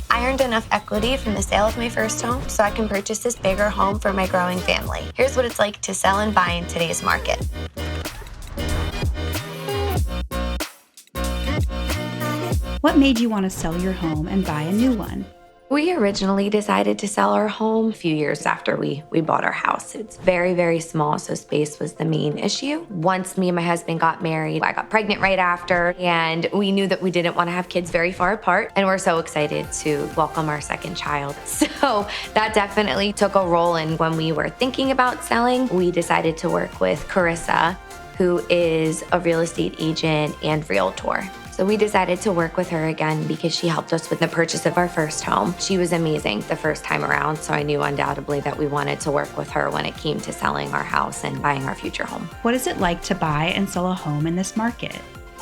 I earned enough equity from the sale of my first home so I can purchase this bigger home for my growing family. Here's what it's like to sell and buy in today's market. What made you want to sell your home and buy a new one? We originally decided to sell our home a few years after we bought our house. It's very, very small, so space was the main issue. Once me and my husband got married, I got pregnant right after, and we knew that we didn't want to have kids very far apart, and we're so excited to welcome our second child. So that definitely took a role in when we were thinking about selling. We decided to work with Carissa, who is a real estate agent and realtor. So we decided to work with her again because she helped us with the purchase of our first home. She was amazing the first time around, so I knew undoubtedly that we wanted to work with her when it came to selling our house and buying our future home. What is it like to buy and sell a home in this market?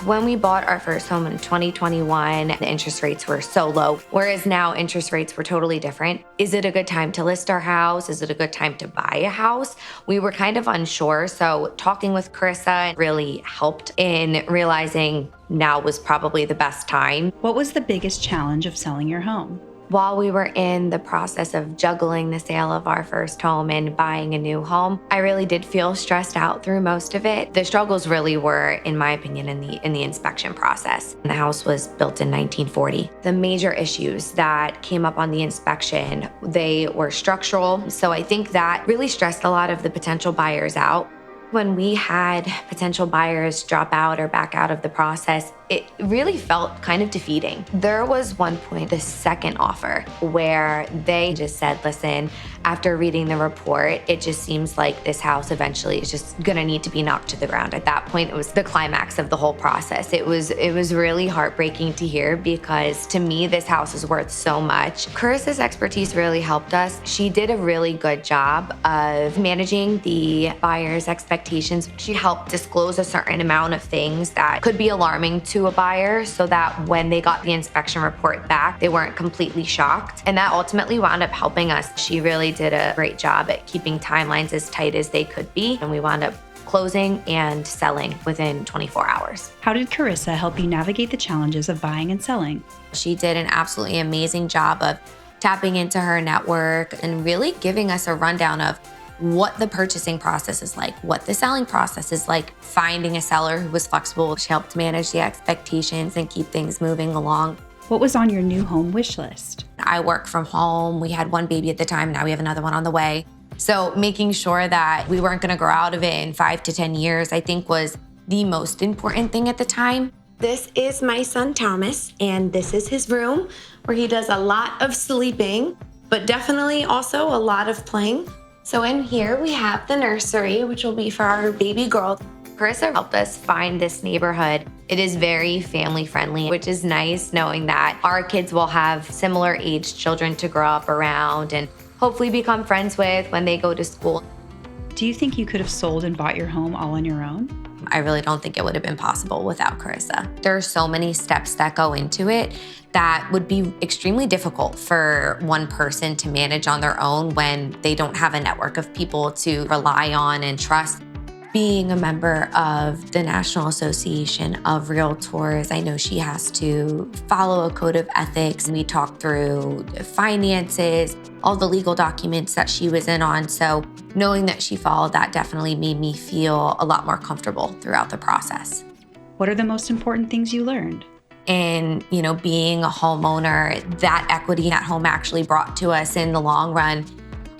When we bought our first home in 2021, the interest rates were so low, whereas now interest rates were totally different. Is it a good time to list our house? Is it a good time to buy a house? We were kind of unsure, so talking with Carissa really helped in realizing now was probably the best time. What was the biggest challenge of selling your home? While we were in the process of juggling the sale of our first home and buying a new home, I really did feel stressed out through most of it. The struggles really were, in my opinion, in the inspection process. The house was built in 1940. The major issues that came up on the inspection, they were structural. So I think that really stressed a lot of the potential buyers out. When we had potential buyers drop out or back out of the process, it really felt kind of defeating. There was one point, the second offer, where they just said, listen, after reading the report, it just seems like this house eventually is just gonna need to be knocked to the ground. At that point, it was the climax of the whole process. It was really heartbreaking to hear because to me, this house is worth so much. Carissa's expertise really helped us. She did a really good job of managing the buyer's expectations. She helped disclose a certain amount of things that could be alarming to a buyer so that when they got the inspection report back, they weren't completely shocked. And that ultimately wound up helping us. She really did a great job at keeping timelines as tight as they could be. And we wound up closing and selling within 24 hours. How did Carissa help you navigate the challenges of buying and selling? She did an absolutely amazing job of tapping into her network and really giving us a rundown of what the purchasing process is like, what the selling process is like, finding a seller who was flexible. She helped manage the expectations and keep things moving along. What was on your new home wish list? I work from home. We had one baby at the time. Now we have another one on the way. So making sure that we weren't going to grow out of it in 5 to 10 years, I think was the most important thing at the time. This is my son, Thomas, and this is his room where he does a lot of sleeping, but definitely also a lot of playing. So in here we have the nursery, which will be for our baby girl. Carissa helped us find this neighborhood. It is very family friendly, which is nice knowing that our kids will have similar aged children to grow up around and hopefully become friends with when they go to school. Do you think you could have sold and bought your home all on your own? I really don't think it would have been possible without Carissa. There are so many steps that go into it that would be extremely difficult for one person to manage on their own when they don't have a network of people to rely on and trust. Being a member of the National Association of Realtors, I know she has to follow a code of ethics. We talked through finances, all the legal documents that she was in on. So knowing that she followed that definitely made me feel a lot more comfortable throughout the process. What are the most important things you learned? And, being a homeowner, that equity that home actually brought to us in the long run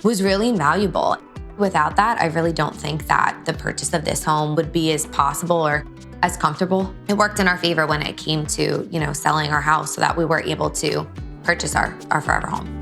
was really invaluable. Without that, I really don't think that the purchase of this home would be as possible or as comfortable. It worked in our favor when it came to, selling our house so that we were able to purchase our forever home.